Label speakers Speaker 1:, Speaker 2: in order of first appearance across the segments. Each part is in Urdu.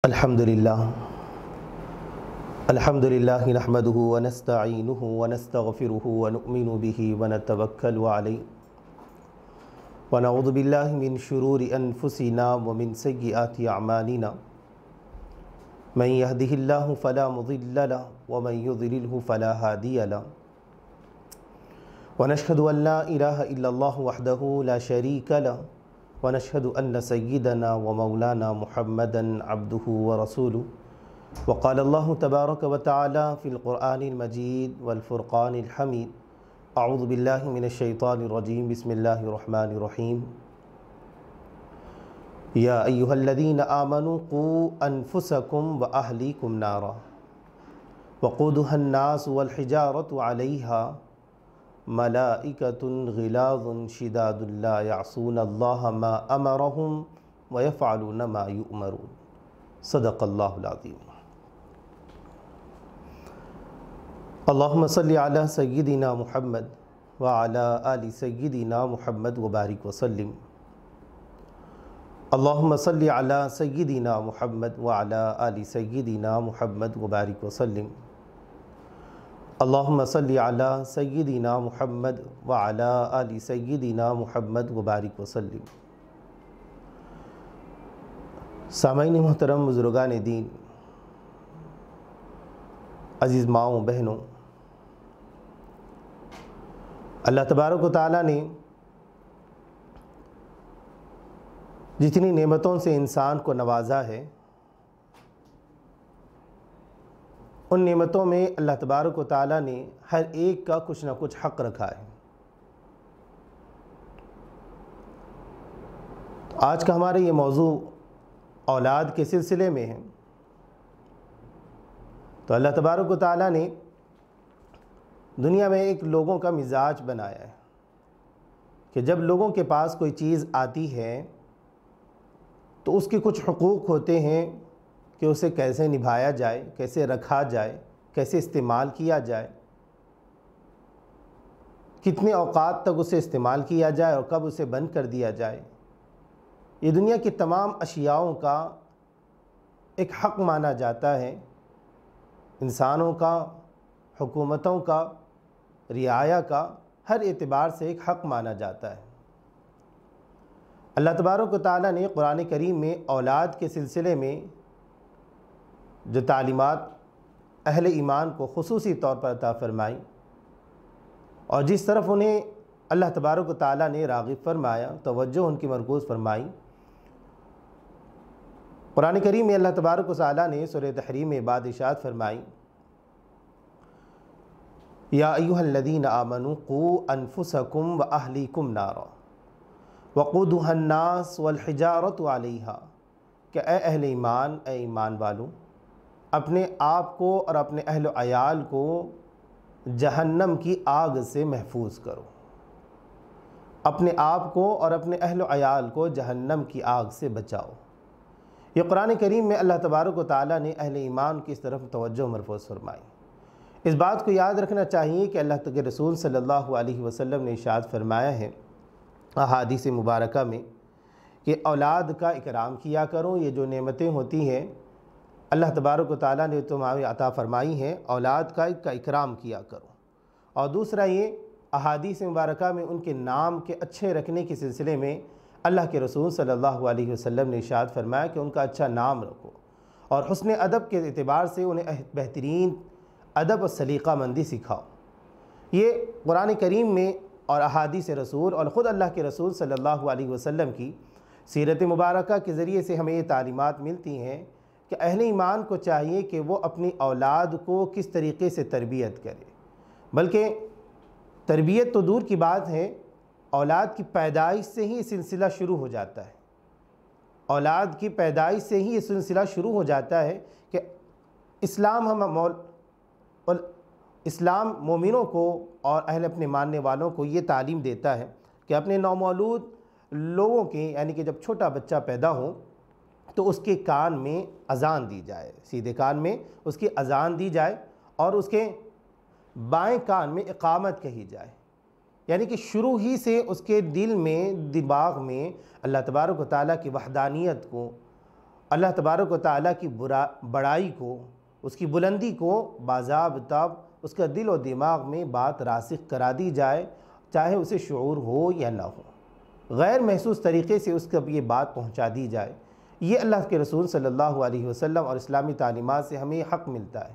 Speaker 1: الحمدللہ نحمده ونستعینه ونستغفره ونؤمن به ونتوکل علیہ ونعوذ باللہ من شرور انفسنا ومن سیئات اعمالنا من يهده اللہ فلا مضل له ومن يضلله فلا هادی له ونشهد ان لا الہ الا اللہ وحدہ لا شریک له ونشهد أن سيدنا ومولانا محمدا عبده ورسوله وقال الله تبارك وتعالى في القرآن المجيد والفرقان الحميد أعوذ بالله من الشيطان الرجيم بسم الله الرحمن الرحيم يا أيها الذين آمنوا قوا أنفسكم وأهليكم نارا وقودها الناس والحجارة عليها ملائکۃ غلاظ شداد لا یعصون اللہ ما امرهم ویفعلون ما یؤمرون صدق اللہ العظیم۔ اللہم صلی علی سیدنا محمد وعلی آل سیدنا محمد وبارک وسلم۔ اللہم صلی علی سیدنا محمد وعلی آل سیدنا محمد وبارک وسلم۔ اللہم صلی علی سیدنا محمد وعلی آل سیدنا محمد وبارک وسلم۔ سامعین محترم، بزرگان دین، عزیز ماؤں بہنوں، اللہ تبارک و تعالیٰ نے جتنی نعمتوں سے انسان کو نوازا ہے، ان نعمتوں میں اللہ تبارک و تعالیٰ نے ہر ایک کا کچھ نہ کچھ حق رکھا ہے۔ آج کا ہمارا یہ موضوع اولاد کے سلسلے میں ہے۔ تو اللہ تبارک و تعالیٰ نے دنیا میں ایک لوگوں کا مزاج بنایا ہے کہ جب لوگوں کے پاس کوئی چیز آتی ہے تو اس کے کچھ حقوق ہوتے ہیں کہ اسے کیسے نبھایا جائے، کیسے رکھا جائے، کیسے استعمال کیا جائے، کتنے اوقات تک اسے استعمال کیا جائے اور کب اسے بند کر دیا جائے۔ یہ دنیا کی تمام اشیاؤں کا ایک حق مانا جاتا ہے، انسانوں کا، حکومتوں کا، رعایا کا، ہر اعتبار سے ایک حق مانا جاتا ہے۔ اللہ تبارک و تعالیٰ نے قرآن کریم میں اولاد کے سلسلے میں جو تعلیمات اہل ایمان کو خصوصی طور پر عطا فرمائی اور جس طرف انہیں اللہ تبارک و تعالیٰ نے راغب فرمایا، توجہ ان کی مرکوز فرمائی، قرآن کریم میں اللہ تبارک و تعالیٰ نے سورہ تحریم میں بعد ارشاد فرمائی، یا ایھا الذین آمنوا قوا انفسکم واہلیکم نارا وقودها الناس والحجارۃ علیہا، کہ اے اہل ایمان، اے ایمان والوں، اپنے آپ کو اور اپنے اہل و عیال کو جہنم کی آگ سے محفوظ کرو، اپنے آپ کو اور اپنے اہل و عیال کو جہنم کی آگ سے بچاؤ۔ یہ قرآن کریم میں اللہ تبارک و تعالیٰ نے اہل ایمان کی اس طرف توجہ مرکوز فرمائی۔ اس بات کو یاد رکھنا چاہیے کہ اللہ کے رسول صلی اللہ علیہ وسلم نے ارشاد فرمایا ہے احادیث مبارکہ میں کہ اولاد کا اکرام کیا کرو۔ یہ جو نعمتیں ہوتی ہیں اللہ تبارک و تعالیٰ نے تمہیں عطا فرمائی ہیں، اولاد کا اکرام کیا کرو۔ اور دوسرا یہ احادیث مبارکہ میں ان کے نام کے اچھے رکھنے کے سلسلے میں اللہ کے رسول صلی اللہ علیہ وسلم نے ارشاد فرمایا کہ ان کا اچھا نام رکھو اور حسن ادب کے اعتبار سے انہیں بہترین ادب و سلیقہ مندی سکھاؤ۔ یہ قرآن کریم میں اور احادیث رسول اور خود اللہ کے رسول صلی اللہ علیہ وسلم کی سیرت مبارکہ کے ذریعے سے ہمیں یہ تعلیمات ملتی ہیں کہ اہل ایمان کو چاہیے کہ وہ اپنی اولاد کو کس طریقے سے تربیت کرے، بلکہ تربیت تو دور کی بات ہے، اولاد کی پیدائش سے ہی یہ سلسلہ شروع ہو جاتا ہے۔ اولاد کی پیدائش سے ہی یہ سلسلہ شروع ہو جاتا ہے کہ اسلام مومنوں کو اور اہل اپنے ماننے والوں کو یہ تعلیم دیتا ہے کہ اپنے نومولود لوگوں کے، یعنی کہ جب چھوٹا بچہ پیدا ہو تو اس کے کان میں اذان دی جائے، سیدھے کان میں اس کی اذان دی جائے اور اس کے بائیں کان میں اقامت کہی جائے، یعنی کہ شروع ہی سے اس کے دل میں، دماغ میں اللہ تبارک و تعالیٰ کی وحدانیت کو اللہ تبارک و تعالیٰ کی بڑائی کو، اس کی بلندی کو باضابطہ اس کا دل و دماغ میں بات راسخ کرا دی جائے، چاہے اسے شعور ہو یا نہ ہو، غیر محسوس طریقے سے اس کو یہ بات پہنچا دی جائے۔ یہ اللہ کے رسول صلی اللہ علیہ وسلم اور اسلامی تعلیمات سے ہمیں حق ملتا ہے۔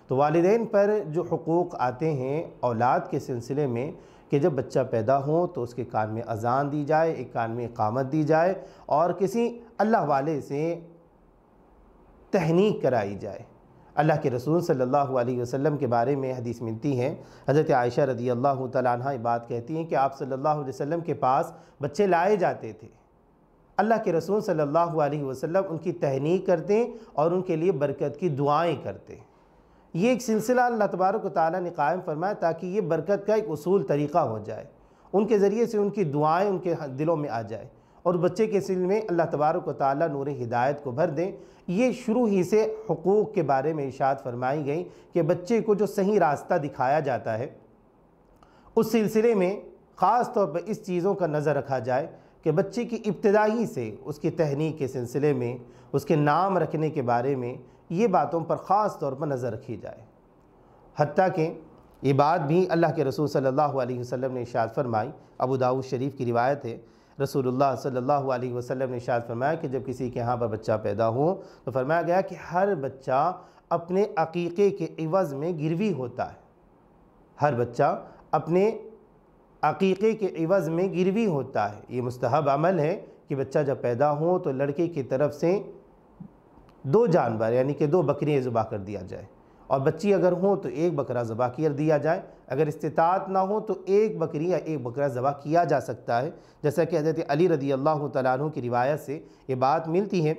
Speaker 1: تو والدین پر جو حقوق آتے ہیں اولاد کے سلسلے میں، کہ جب بچہ پیدا ہو تو اس کے کان میں اذان دی جائے، ایک کان میں اقامت دی جائے، اور کسی اللہ والے سے تہنیک کرائی جائے۔ اللہ کے رسول صلی اللہ علیہ وسلم کے بارے میں حدیث ملتی ہے، حضرت عائشہ رضی اللہ تعالیٰ عنہ یہ بات کہتی ہیں کہ آپ صلی اللہ علیہ وسلم کے پاس بچے لائے جاتے تھے، اللہ کے رسول صلی اللہ علیہ وسلم ان کی تہنیک کرتے اور ان کے لیے برکت کی دعائیں کرتے۔ یہ ایک سلسلہ اللہ تبارک و تعالیٰ نے قائم فرمایا تاکہ یہ برکت کا ایک اصول طریقہ ہو جائے، ان کے ذریعے سے ان کی دعائیں ان کے دلوں میں آ جائے، اور بچے کے سلسلے میں اللہ تبارک و تعالیٰ نور ہدایت کو بھر دیں۔ یہ شروع ہی سے حقوق کے بارے میں ارشاد فرمائی گئی کہ بچے کو جو صحیح راستہ دکھایا جاتا ہے، اس سلسلے میں خاص طور پر اس چیزوں کا نظر رکھا جائے کہ بچے کی ابتدائی سے اس کی تہنیک کے سلسلے میں، اس کے نام رکھنے کے بارے میں یہ باتوں پر خاص طور پر نظر رکھی جائے۔ حتیٰ کہ یہ بات بھی اللہ کے رسول صلی اللہ علیہ وسلم نے ارشاد فرمائی، ابو داؤد شریف کی روایت ہے، رسول اللہ صلی اللہ علیہ وسلم نے ارشاد فرمایا کہ جب کسی کے ہاں پر بچہ پیدا ہو تو فرمایا گیا کہ ہر بچہ اپنے عقیقے کے عوض میں گروی ہوتا ہے، ہر بچہ اپنے عقیقے کے عوض میں گروی ہوتا ہے۔ یہ مستحب عمل ہے کہ بچہ جب پیدا ہو تو لڑکے کی طرف سے 2 جانور یعنی کہ 2 بکریاں ذبح کر دیا جائے، اور بچی اگر ہو تو 1 بکرا ذبح کر دیا جائے، اگر استطاعت نہ ہو تو 1 بکری یا 1 بکرا ذبح کیا جا سکتا ہے، جیسا کہ حضرت علی رضی اللہ تعالیٰ عنہ کی روایت سے یہ بات ملتی ہے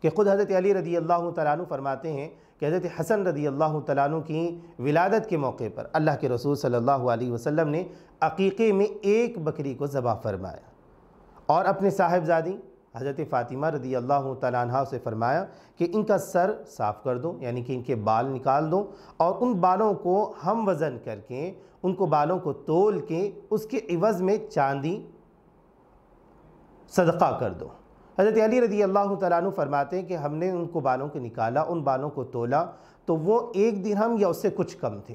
Speaker 1: کہ خود حضرت علی رضی اللہ تعالیٰ عنہ فرماتے ہیں کہ حضرت حسن رضی اللہ تعالیٰ عنہ کی ولادت کے موقع پر اللہ کے رسول صلی اللہ علیہ وسلم نے عقیقے میں 1 بکری کو ذبح فرمایا، اور اپنے صاحبزادی حضرت فاطمہ رضی اللہ تعالیٰ عنہ سے فرمایا کہ ان کا سر صاف کر دو، یعنی کہ ان کے بال نکال دو، اور ان بالوں کو ہم وزن کر کے، ان کو بالوں کو تول کے اس کے عوض میں چاندی صدقہ کر دو۔ حضرت علی رضی اللہ تعالیٰ عنہ فرماتے ہیں کہ ہم نے ان کو بالوں کو نکالا، ان بالوں کو تولا تو وہ 1 درہم یا اس سے کچھ کم تھے،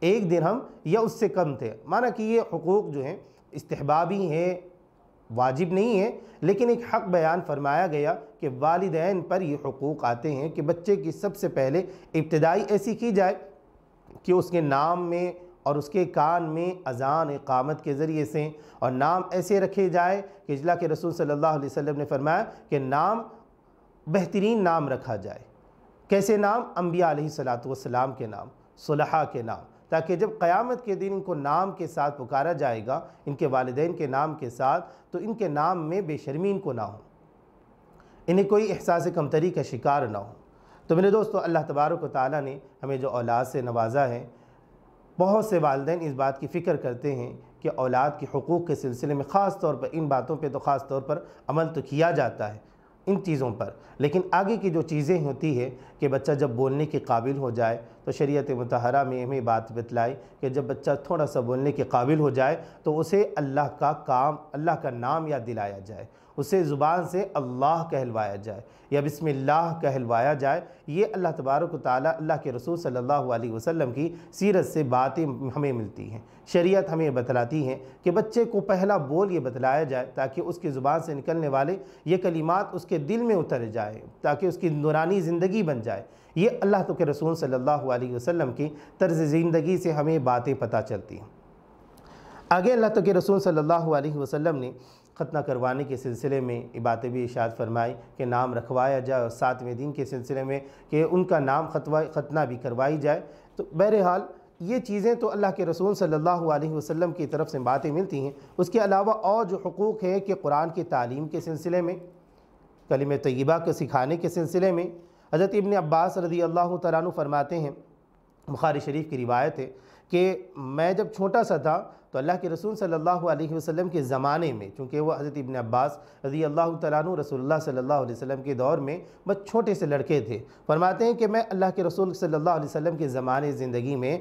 Speaker 1: 1 درہم یا اس سے کم تھے۔ مانا کہ یہ حقوق جو ہیں استحبابی ہیں، واجب نہیں ہے، لیکن ایک حق بیان فرمایا گیا کہ والدین پر یہ حقوق آتے ہیں کہ بچے کی سب سے پہلے ابتدائی ایسی کی جائے کہ اس کے نام میں اور اس کے کان میں اذان اقامت کے ذریعے سے، اور نام ایسے رکھے جائے کہ اللہ کے رسول صلی اللہ علیہ وسلم نے فرمایا کہ نام بہترین نام رکھا جائے۔ کیسے نام؟ انبیاء علیہ السلام کے نام، صلحاء کے نام، تاکہ جب قیامت کے دن ان کو نام کے ساتھ پکارا جائے گا، ان کے والدین کے نام کے ساتھ، تو ان کے نام میں بے شرمی ان کو نہ ہو، انہیں کوئی احساس کمتری کا شکار نہ ہو۔ تو میرے دوستو، اللہ تبارک و تعالیٰ نے ہمیں جو اولاد سے نوازا ہے، بہت سے والدین اس بات کی فکر کرتے ہیں کہ اولاد کے حقوق کے سلسلے میں خاص طور پر ان باتوں پہ تو خاص طور پر عمل تو کیا جاتا ہے ان چیزوں پر، لیکن آگے کی جو چیزیں ہوتی ہے کہ بچہ جب بولنے کے قابل ہو جائے تو شریعت مطہرہ میں ہمیں بات بتلائی کہ جب بچہ تھوڑا سا بولنے کے قابل ہو جائے تو اسے اللہ کا نام یاد دلایا جائے، اسے زبان سے اللہ کہلوایا جائے یا بسم اللہ کہلوایا جائے۔ یہ اللہ تبارک و تعالیٰ، اللہ کے رسول صلی اللہ علیہ وسلم کی سیرت سے باتیں ہمیں ملتی ہیں، شریعت ہمیں بتلاتی ہیں کہ بچے کو پہلا بول یہ بتلایا جائے تاکہ اس کی زبان سے نکلنے والے یہ کلمات اس کے دل میں اتر جائیں، تاکہ اس کی نورانی زندگی بن جائے۔ یہ اللہ کے رسول صلی اللہ علیہ وسلم کی طرز زندگی سے ہمیں باتیں پتہ چلتی ہیں۔ آگے اللہ کے رسول صلی اللہ علیہ وسلم نے ختنہ کروانے کے سلسلے میں یہ باتیں بھی ارشاد فرمائی کہ نام رکھوایا جائے، اور 7ویں دن کے سلسلے میں کہ ان کا نام ختنہ بھی کروائی جائے۔ تو بہرحال یہ چیزیں تو اللہ کے رسول صلی اللہ علیہ وسلم کی طرف سے باتیں ملتی ہیں۔ اس کے علاوہ اور جو حقوق ہیں کہ قرآن کی تعلیم کے سلسلے میں، کلمہ طیبہ کو سکھانے کے سلسلے میں، حضرت ابن عباس رضی اللہ تعالیٰ عنہ فرماتے ہیں، بخاری شریف کی روایت ہے کہ میں جب چھوٹا سا تھا تو اللہ کے رسول صلی اللہ علیہ وسلم کے زمانے میں، چونکہ وہ حضرت ابن عباس رضی اللہ تعالیٰ عنہ رسول اللہ صلی اللہ علیہ وسلم کے دور میں بس چھوٹے سے لڑکے تھے، فرماتے ہیں کہ میں اللہ کے رسول صلی اللہ علیہ وسلم کے زمانے زندگی میں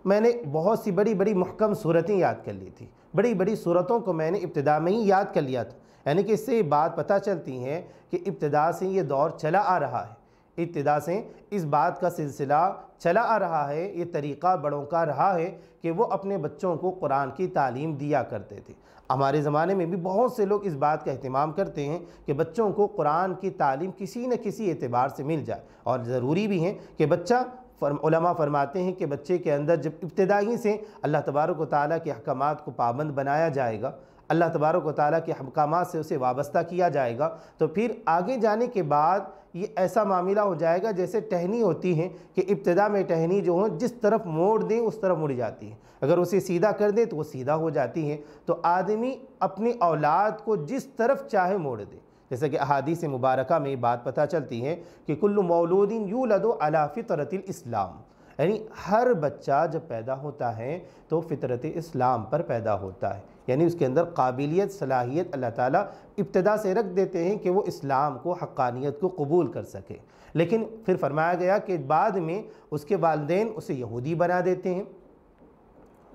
Speaker 1: میں نے بہت سی بڑی بڑی محکم صورتیں یاد کر لی تھی، بڑی بڑی صورتوں کو میں نے ابتدا میں ہی یاد کر لیا تھا یعنی کہ اس سے یہ بات پتہ چلتی ہے کہ ابتدا سے یہ دور چلا آ رہا ہے، ابتدا سے اس بات کا سلسلہ چلا آ رہا ہے، یہ طریقہ بڑوں کا رہا ہے کہ وہ اپنے بچوں کو قرآن کی تعلیم دیا کرتے تھے۔ ہمارے زمانے میں بھی بہت سے لوگ اس بات کا اہتمام کرتے ہیں کہ بچوں کو قرآن کی تعلیم کسی نہ کسی اعتبار سے مل جائے، اور ضروری بھی ہے کہ بچہ، علماء فرماتے ہیں کہ بچے کے اندر جب ابتدائی سے اللہ تبارک و تعالیٰ کے احکامات کو پابند بنایا جائے گا، اللہ تبارک و تعالیٰ کے احکامات سے اسے وابستہ کیا جائے گا، تو پھر آگے جانے کے بعد یہ ایسا معاملہ ہو جائے گا جیسے ٹہنی ہوتی ہے کہ ابتدا میں ٹہنی جو ہو جس طرف موڑ دیں اس طرف مڑ جاتی ہے، اگر اسے سیدھا کر دیں تو وہ سیدھا ہو جاتی ہے۔ تو آدمی اپنی اولاد کو جس طرف چاہے موڑ دے، جیسا کہ احادیث مبارکہ میں یہ بات پتہ چلتی ہے کہ کل مولود یولد علی فطرت الاسلام، یعنی ہر بچہ جب پیدا ہوتا ہے تو فطرت اسلام پر پیدا ہوتا ہے، یعنی اس کے اندر قابلیت، صلاحیت اللہ تعالیٰ ابتدا سے رکھ دیتے ہیں کہ وہ اسلام کو، حقانیت کو قبول کر سکے۔ لیکن پھر فرمایا گیا کہ بعد میں اس کے والدین اسے یہودی بنا دیتے ہیں،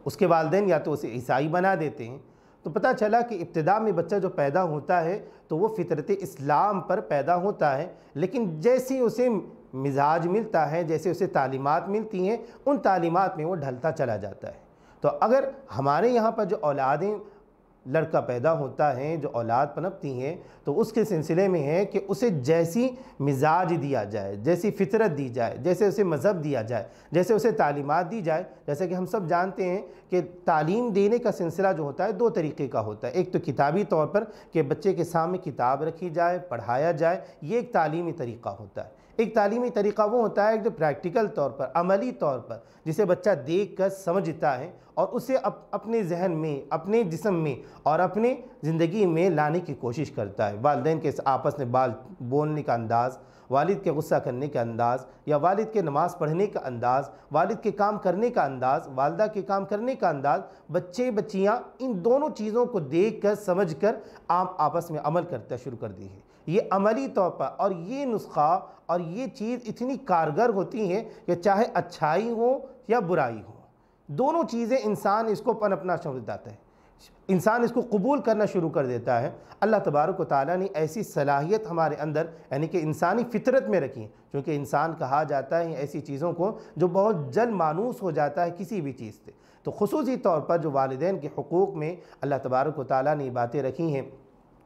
Speaker 1: اس کے والدین یا تو اسے عیسائی بنا دیتے ہیں۔ تو پتہ چلا کہ ابتدا میں بچہ جو پیدا ہوتا ہے تو وہ فطرت اسلام پر پیدا ہوتا ہے، لیکن جیسی اسے مزاج ملتا ہے، جیسے اسے تعلیمات ملتی ہیں، ان تعلیمات میں وہ ڈھلتا چلا جاتا ہے۔ تو اگر ہمارے یہاں پر جو اولادیں، لڑکا پیدا ہوتا ہے، جو اولاد پنپتی ہیں، تو اس کے سلسلے میں ہے کہ اسے جیسی مزاج دیا جائے، جیسی فطرت دی جائے، جیسے اسے مذہب دیا جائے، جیسے اسے تعلیمات دی جائے۔ جیسے کہ ہم سب جانتے ہیں کہ تعلیم دینے کا سلسلہ جو ہوتا ہے دو طریقے کا ہوتا ہے، ایک تو کتابی طور پر کہ بچے کے سامنے کتاب رکھی جائے، پڑھایا جائے، یہ ایک تعلیمی طریقہ ہوتا ہے۔ ایک تعلیمی طریقہ وہ ہوتا ہے جو پریکٹیکل طور پر، عملی طور پر، جسے بچہ دیکھ کر سمجھتا ہے اور اسے اپنے ذہن میں، اپنے جسم میں اور اپنے زندگی میں لانے کی کوشش کرتا ہے۔ والدین کے آپس میں بولنے کا انداز، والد کے غصہ کرنے کا انداز، یا والد کے نماز پڑھنے کا انداز، والد کے کام کرنے کا انداز، والدہ کے کام کرنے کا انداز، بچے بچیاں ان دونوں چیزوں کو دیکھ کر، سمجھ کر آپ آپس میں عمل کرتا شروع کر دی ہے۔ یہ عملی طور پر، اور یہ نسخہ اور یہ چیز اتنی کارگر ہوتی ہے کہ چاہے اچھائی ہو یا برائی ہو، دونوں چیزیں انسان اس کو پنپنا شروع کرتا ہے، انسان اس کو قبول کرنا شروع کر دیتا ہے۔ اللہ تبارک و تعالیٰ نے ایسی صلاحیت ہمارے اندر، یعنی کہ انسانی فطرت میں رکھی، کیونکہ انسان کہا جاتا ہے ایسی چیزوں کو جو بہت جلد مانوس ہو جاتا ہے کسی بھی چیز سے۔ تو خصوصی طور پر جو والدین کے حقوق میں اللہ تبارک و تعالیٰ نے یہ باتیں رکھی ہیں،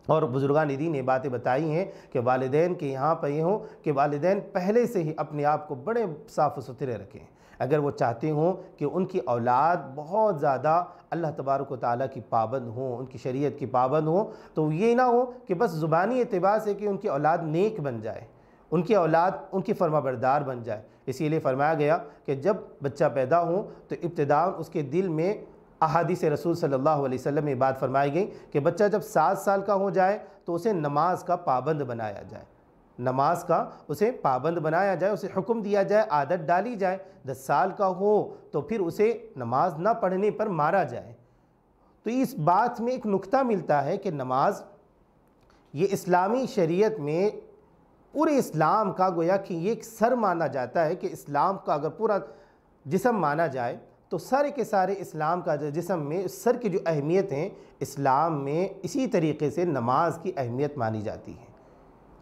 Speaker 1: اور بزرگان دین نے باتیں بتائی ہیں کہ والدین کے یہاں پہ یہ ہو کہ والدین پہلے سے ہی اپنے آپ کو بڑے صاف ستھرے رکھیں۔ اگر وہ چاہتے ہوں کہ ان کی اولاد بہت زیادہ اللہ تبارک و تعالیٰ کی پابند ہوں، ان کی شریعت کی پابند ہوں، تو یہ نہ ہو کہ بس زبانی اعتبار سے کہ ان کی اولاد نیک بن جائے، ان کی اولاد ان کی فرما بردار بن جائے۔ اسی لیے فرمایا گیا کہ جب بچہ پیدا ہو تو ابتداء اس کے دل میں، احادیث رسول صلی اللہ علیہ وسلم میں بات فرمائی گئی کہ بچہ جب 7 سال کا ہو جائے تو اسے نماز کا پابند بنایا جائے، نماز کا اسے پابند بنایا جائے، اسے حکم دیا جائے، عادت ڈالی جائے۔ 10 سال کا ہو تو پھر اسے نماز نہ پڑھنے پر مارا جائے۔ تو اس بات میں ایک نکتہ ملتا ہے کہ نماز یہ اسلامی شریعت میں پورے اسلام کا گویا کہ یہ ایک سر مانا جاتا ہے، کہ اسلام کا اگر پورا جسم مانا جائے تو سارے کے سارے اسلام کا جسم میں سر کی جو اہمیت ہیں، اسلام میں اسی طریقے سے نماز کی اہمیت مانی جاتی ہے۔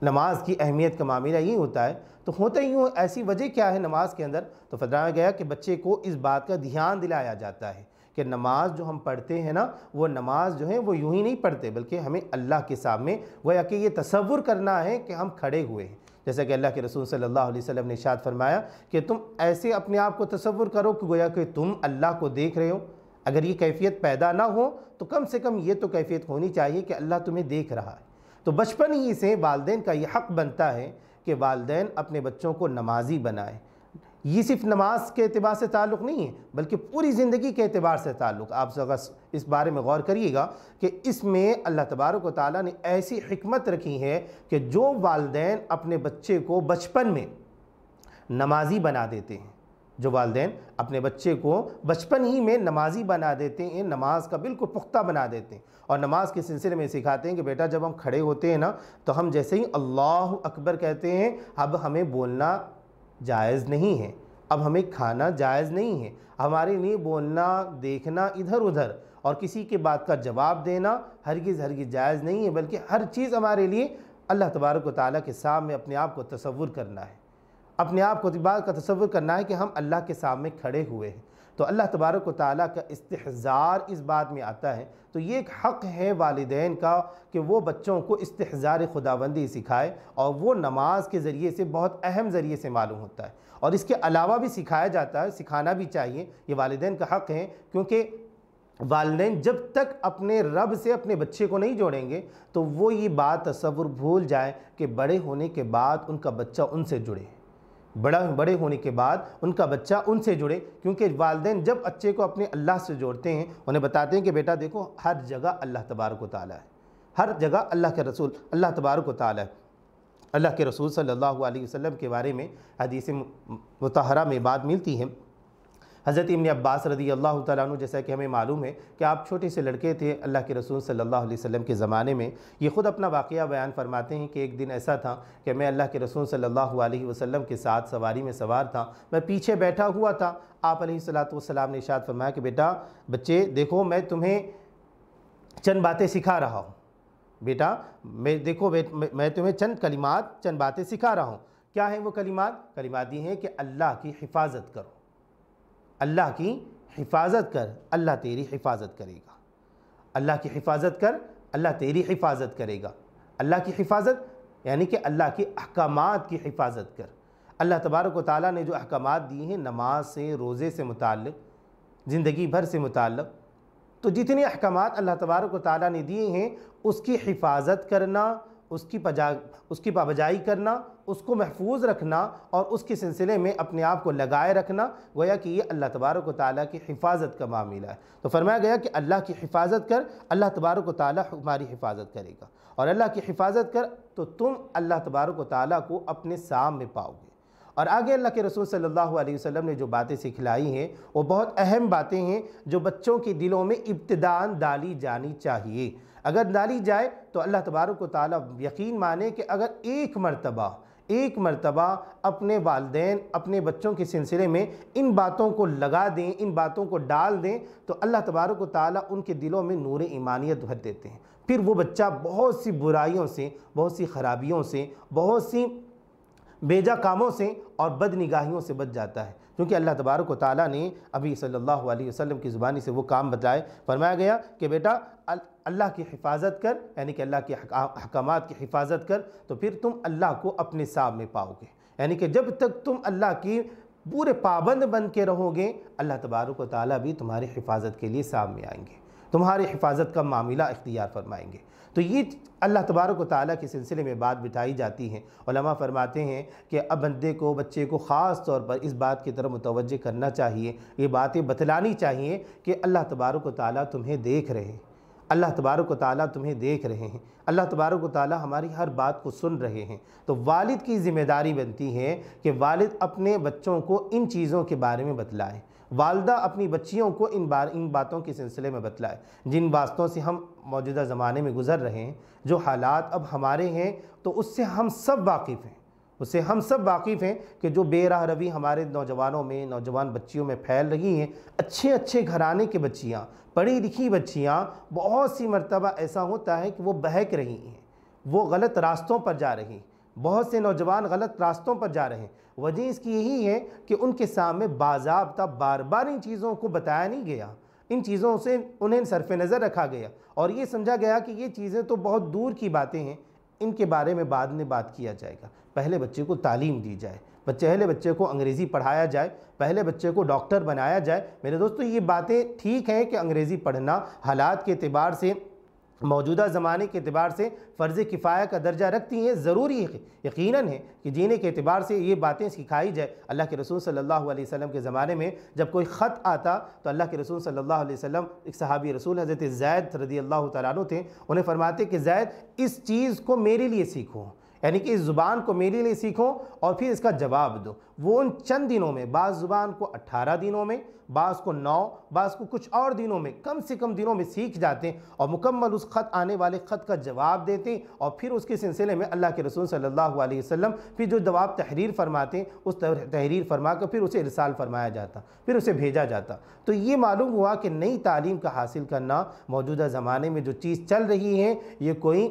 Speaker 1: نماز کی اہمیت کا معاملہ یہ ہوتا ہے، تو ہوتا ہی ہوں ایسی وجہ کیا ہے نماز کے اندر؟ تو فرمایا گیا کہ بچے کو اس بات کا دھیان دلایا جاتا ہے کہ نماز جو ہم پڑھتے ہیں نا، وہ نماز جو ہے وہ یوں ہی نہیں پڑھتے، بلکہ ہمیں اللہ کے سامنے گویا کہ یہ تصور کرنا ہے کہ ہم کھڑے ہوئے ہیں۔ جیسا کہ اللہ کے رسول صلی اللہ علیہ وسلم نے ارشاد فرمایا کہ تم ایسے اپنے آپ کو تصور کرو کہ گویا کہ تم اللہ کو دیکھ رہے ہو۔ اگر یہ کیفیت پیدا نہ ہو تو کم سے کم یہ تو کیفیت ہونی چاہیے کہ اللہ تمہیں دیکھ رہا ہے۔ تو بچپن ہی سے والدین کا یہ حق بنتا ہے کہ والدین اپنے بچوں کو نمازی بنائیں۔ یہ صرف نماز کے اعتبار سے تعلق نہیں ہے، بلکہ پوری زندگی کے اعتبار سے تعلق۔ آپ اس بارے میں غور کریے گا کہ اس میں اللہ تبارک و تعالیٰ نے ایسی حکمت رکھی ہے کہ جو والدین اپنے بچے کو بچپن میں نمازی بنا دیتے ہیں، جو والدین اپنے بچے کو بچپن ہی میں نمازی بنا دیتے ہیں، نماز کا بالکل پختہ بنا دیتے ہیں، اور نماز کے سلسلے میں سکھاتے ہیں کہ بیٹا جب ہم کھڑے ہوتے ہیں نا تو ہم جیسے ہی اللہ اکبر کہتے ہیں، اب ہمیں بولنا جائز نہیں ہے، اب ہمیں کھانا جائز نہیں ہے، ہمارے لیے بولنا، دیکھنا ادھر ادھر اور کسی کے بات کا جواب دینا ہرگز جائز نہیں ہے، بلکہ ہر چیز ہمارے لیے اللہ تبارک و تعالیٰ کے سامنے اپنے آپ کو تصور کرنا ہے، اپنے آپ کو بات کا تصور کرنا ہے کہ ہم اللہ کے سامنے کھڑے ہوئے ہیں۔ تو اللہ تبارک و تعالیٰ کا استحضار اس بات میں آتا ہے، تو یہ ایک حق ہے والدین کا کہ وہ بچوں کو استحضار خداوندی سکھائے، اور وہ نماز کے ذریعے سے بہت اہم ذریعے سے معلوم ہوتا ہے، اور اس کے علاوہ بھی سکھایا جاتا ہے، سکھانا بھی چاہیے، یہ والدین کا حق ہے، کیونکہ والدین جب تک اپنے رب سے اپنے بچے کو نہیں جوڑیں گے تو وہ یہ بات تصور بھول جائیں کہ بڑے ہونے کے بعد ان کا بچہ ان سے جڑے، بڑے ہونے کے بعد ان کا بچہ ان سے جڑے، کیونکہ والدین جب بچے کو اپنے اللہ سے جوڑتے ہیں، انہیں بتاتے ہیں کہ بیٹا دیکھو ہر جگہ اللہ تبارک و تعالیٰ ہے، ہر جگہ اللہ کے رسول اللہ تبارک و تعالیٰ ہے۔ اللہ کے رسول صلی اللہ علیہ وسلم کے بارے میں حدیث مطہرہ میں بات ملتی ہے، حضرت ابن عباس رضی اللہ تعالیٰ عنہ، جیسا کہ ہمیں معلوم ہے کہ آپ چھوٹے سے لڑکے تھے اللہ کے رسول صلی اللہ علیہ وسلم کے زمانے میں، یہ خود اپنا واقعہ بیان فرماتے ہیں کہ ایک دن ایسا تھا کہ میں اللہ کے رسول صلی اللہ علیہ وسلم کے ساتھ سواری میں سوار تھا، میں پیچھے بیٹھا ہوا تھا، آپ علیہ الصلوۃ نے ارشاد فرمایا کہ بیٹا بچے دیکھو میں تمہیں چند باتیں سکھا رہا ہوں، بیٹا میں تمہیں چند باتیں سکھا رہا ہوں۔ کیا ہیں وہ کلمات یہ ہیں کہ اللہ کی حفاظت کرو، اللہ کی حفاظت کر، اللہ تیری حفاظت کرے گا، اللہ کی حفاظت کر، اللہ تیری حفاظت کرے گا۔ اللہ کی حفاظت یعنی کہ اللہ کے احکامات کی حفاظت کر۔ اللہ تبارک و تعالیٰ نے جو احکامات دیے ہیں نماز سے، روزے سے متعلق، زندگی بھر سے متعلق، تو جتنے احکامات اللہ تبارک و تعالیٰ نے دیے ہیں اس کی حفاظت کرنا، اس کی پابجائی کرنا، اس کو محفوظ رکھنا اور اس کے سلسلے میں اپنے آپ کو لگائے رکھنا، گویا کہ یہ اللہ تبارک و تعالیٰ کی حفاظت کا معاملہ ہے۔ تو فرمایا گیا کہ اللہ کی حفاظت کر، اللہ تبارک و تعالیٰ ہماری حفاظت کرے گا، اور اللہ کی حفاظت کر تو تم اللہ تبارک و تعالیٰ کو اپنے سامنے پاؤ گے۔ اور آگے اللہ کے رسول صلی اللہ علیہ وسلم نے جو باتیں سکھلائی ہیں وہ بہت اہم باتیں ہیں جو بچوں کے دلوں میں ابتداءً ڈالی جانی چاہیے۔ اگر ڈالی جائے تو اللہ تبارک و تعالیٰ یقین مانے کہ اگر ایک مرتبہ اپنے والدین اپنے بچوں کے سلسلے میں ان باتوں کو لگا دیں، ان باتوں کو ڈال دیں، تو اللہ تبارک و تعالیٰ ان کے دلوں میں نور ایمانیت بھر دیتے ہیں۔ پھر وہ بچہ بہت سی برائیوں سے، بہت سی خرابیوں سے، بہت سی بیجا کاموں سے اور بد نگاہیوں سے بچ جاتا ہے، کیونکہ اللہ تبارک و تعالیٰ نے ابھی صلی اللہ علیہ وسلم کی زبانی سے وہ کام بتائے۔ فرمایا گیا کہ بیٹا اللہ کی حفاظت کر، یعنی کہ اللہ کے احکامات کی حفاظت کر، تو پھر تم اللہ کو اپنے سامنے پاؤ گے، یعنی کہ جب تک تم اللہ کی پورے پابند بن کے رہو گے اللہ تبارک و تعالیٰ بھی تمہاری حفاظت کے لیے سامنے آئیں گے، تمہاری حفاظت کا معاملہ اختیار فرمائیں گے۔ تو یہ اللہ تبارک و تعالیٰ کے سلسلے میں بات بتائی جاتی ہے۔ علماء فرماتے ہیں کہ اب بچے کو خاص طور پر اس بات کی طرف متوجہ کرنا چاہیے، یہ باتیں بتلانی چاہیے کہ اللہ تبارک و تعالیٰ تمہیں دیکھ رہے ہیں، اللہ تبارک و تعالیٰ تمہیں دیکھ رہے ہیں، اللہ تبارک و تعالیٰ ہماری ہر بات کو سن رہے ہیں۔ تو والد کی ذمہ داری بنتی ہے کہ والد اپنے بچوں کو ان چیزوں کے بارے میں بتلائے، والدہ اپنی بچیوں کو ان باتوں کے سلسلے میں بتلائے جن باتوں سے ہم موجودہ زمانے میں گزر رہے ہیں، جو حالات اب ہمارے ہیں، تو اس سے ہم سب واقف ہیں کہ جو بے راہ روی ہمارے نوجوان بچیوں میں پھیل رہی ہیں۔ اچھے گھرانے کے بچیاں، پڑھی لکھی بچیاں، بہت سی مرتبہ ایسا ہوتا ہے کہ وہ بہک رہی ہیں، وہ غلط راستوں پر جا رہی ہیں، بہت سے نوجوان غلط راستوں پر جا رہے ہیں۔ وجہ اس کی یہی ہے کہ ان کے سامنے باضابطہ بار ان چیزوں کو بتایا نہیں گیا، ان چیزوں سے انہیں صرف نظر رکھا گیا، اور یہ سمجھا گیا کہ یہ چیزیں تو بہت دور کی باتیں ہیں، ان کے بارے میں بعد میں بات کیا جائے گا۔ پہلے بچے کو تعلیم دی جائے، پہلے بچے کو انگریزی پڑھایا جائے، پہلے بچے کو ڈاکٹر بنایا جائے۔ میرے دوستو یہ باتیں ٹھیک ہیں کہ انگریزی پڑھنا حالات کے اعتبار سے، موجودہ زمانے کے اعتبار سے فرض کفایہ کا درجہ رکھتی ہیں، ضروری یقیناً ہے کہ جینے کے اعتبار سے یہ باتیں سکھائی جائے۔ اللہ کے رسول صلی اللہ علیہ وسلم کے زمانے میں جب کوئی خط آتا تو اللہ کے رسول صلی اللہ علیہ وسلم، ایک صحابی رسول حضرت زید رضی اللہ تعالیٰ عنہ تھے، انہیں فرماتے کہ زید اس چیز کو میرے لیے سیکھو، یعنی کہ اس زبان کو میرے لیے سیکھو اور پھر اس کا جواب دو۔ وہ ان چند دنوں میں، بعض زبان کو 18 دنوں میں، بعض کو 9، بعض کو کچھ اور دنوں میں، کم سے کم دنوں میں سیکھ جاتے ہیں اور مکمل اس خط آنے والے خط کا جواب دیتے ہیں، اور پھر اس کے سلسلے میں اللہ کے رسول صلی اللہ علیہ وسلم پھر جو جواب تحریر فرماتے ہیں، اس تحریر فرما کر پھر اسے ارسال فرمایا جاتا، پھر اسے بھیجا جاتا۔ تو یہ معلوم ہوا کہ نئی تعلیم کا حاصل کرنا موجودہ زمانے میں جو چیز چل رہی ہے، یہ کوئی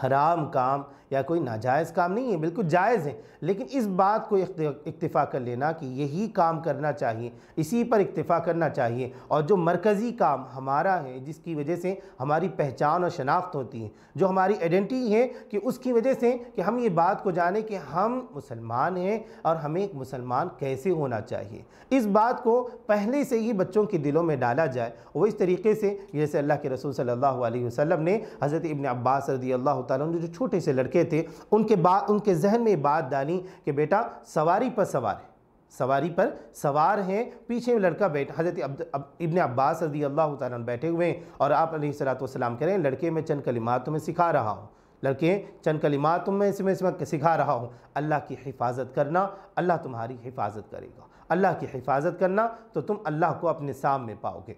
Speaker 1: حرام کام یا کوئی ناجائز کام نہیں ہے، بالکل جائز ہے، لیکن اس بات کو اکتفا کر لینا کہ یہی کام کرنا چاہیے، اسی پر اکتفا کرنا چاہیے، اور جو مرکزی کام ہمارا ہے، جس کی وجہ سے ہماری پہچان اور شناخت ہوتی ہے، جو ہماری آئیڈینٹی ہے، کہ اس کی وجہ سے کہ ہم یہ بات کو جانیں کہ ہم مسلمان ہیں اور ہمیں ایک مسلمان کیسے ہونا چاہیے، اس بات کو پہلے سے ہی بچوں کے دلوں میں ڈالا جائے۔ وہ اس طریقے سے جیسے اللہ کے رسول صلی اللہ علیہ وسلم نے حضرت ابن عباس رضی اللہ تعالیٰ عنہ جو چھوٹے سے لڑکے تھے، ان کے ذہن میں بات ڈالی کہ بیٹا سواری پر سوار ہے، سواری پر سوار ہیں، پیچھے لڑکا بیٹھا، حضرت ابن عباس رضی اللہ تعالیٰ عنہ بیٹھے ہوئے ہیں، اور آپ علیہ السلام کہہ رہے ہیں لڑکے میں چند کلمات تمہیں سکھا رہا ہوں، لڑکے چند کلمات تمہیں سکھا رہا ہوں، اللہ کی حفاظت کرنا، اللہ تمہاری حفاظت کرے گا، اللہ کی حفاظت کرنا تو تم اللہ کو اپنے سامنے پاؤ گے۔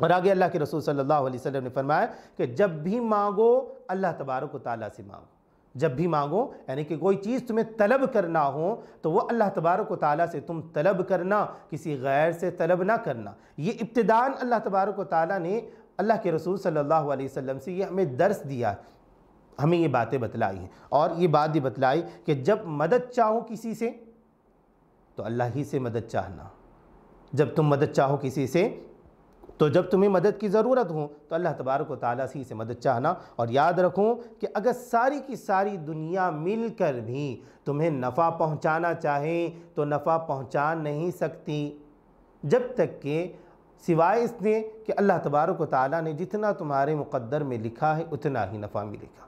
Speaker 1: اور آگے اللہ کے رسول صلی اللہ علیہ وسلم نے فرمایا کہ جب بھی مانگو اللہ تبارک و تعالیٰ سے مانگو، جب بھی مانگو، یعنی کہ کوئی چیز تمہیں طلب کرنا ہو تو وہ اللہ تبارک و تعالیٰ سے تم طلب کرنا، کسی غیر سے طلب نہ کرنا۔ یہ ابتداءً اللہ تبارک و تعالیٰ نے اللہ کے رسول صلی اللہ علیہ وسلم سے یہ ہمیں درس دیا، ہمیں یہ باتیں بتلائی ہیں، اور یہ بات بھی بتلائی کہ جب مدد چاہو کسی سے تو اللہ ہی سے مدد چاہنا، جب تم مدد چاہو کسی سے تو جب تمہیں مدد کی ضرورت ہو تو اللہ تبارک و تعالیٰ سے مدد چاہنا، اور یاد رکھو کہ اگر ساری کی ساری دنیا مل کر بھی تمہیں نفع پہنچانا چاہیں تو نفع پہنچا نہیں سکتی، جب تک کہ سوائے اس نے کہ اللہ تبارک و تعالیٰ نے جتنا تمہارے مقدر میں لکھا ہے اتنا ہی نفع ملے گا،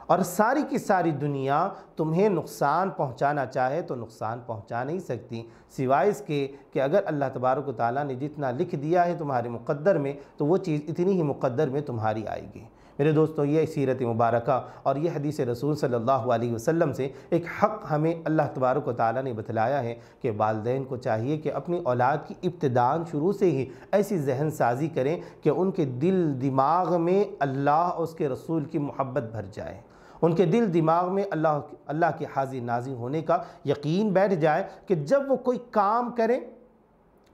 Speaker 1: اور ساری کی ساری دنیا تمہیں نقصان پہنچانا چاہے تو نقصان پہنچا نہیں سکتی، سوائے اس کے کہ اگر اللہ تبارک و تعالیٰ نے جتنا لکھ دیا ہے تمہارے مقدر میں تو وہ چیز اتنی ہی مقدر میں تمہاری آئے گی۔ میرے دوستو، یہ سیرت مبارکہ اور یہ حدیث رسول صلی اللہ علیہ وسلم سے ایک حق ہمیں اللہ تبارک و تعالیٰ نے بتلایا ہے کہ والدین کو چاہیے کہ اپنی اولاد کی ابتداء شروع سے ہی ایسی ذہن سازی کریں کہ ان کے دل دماغ میں اللہ اور اس کے رسول کی محبت بھر جائے، ان کے دل دماغ میں اللہ کے حاضر ناظر ہونے کا یقین بیٹھ جائے، کہ جب وہ کوئی کام کریں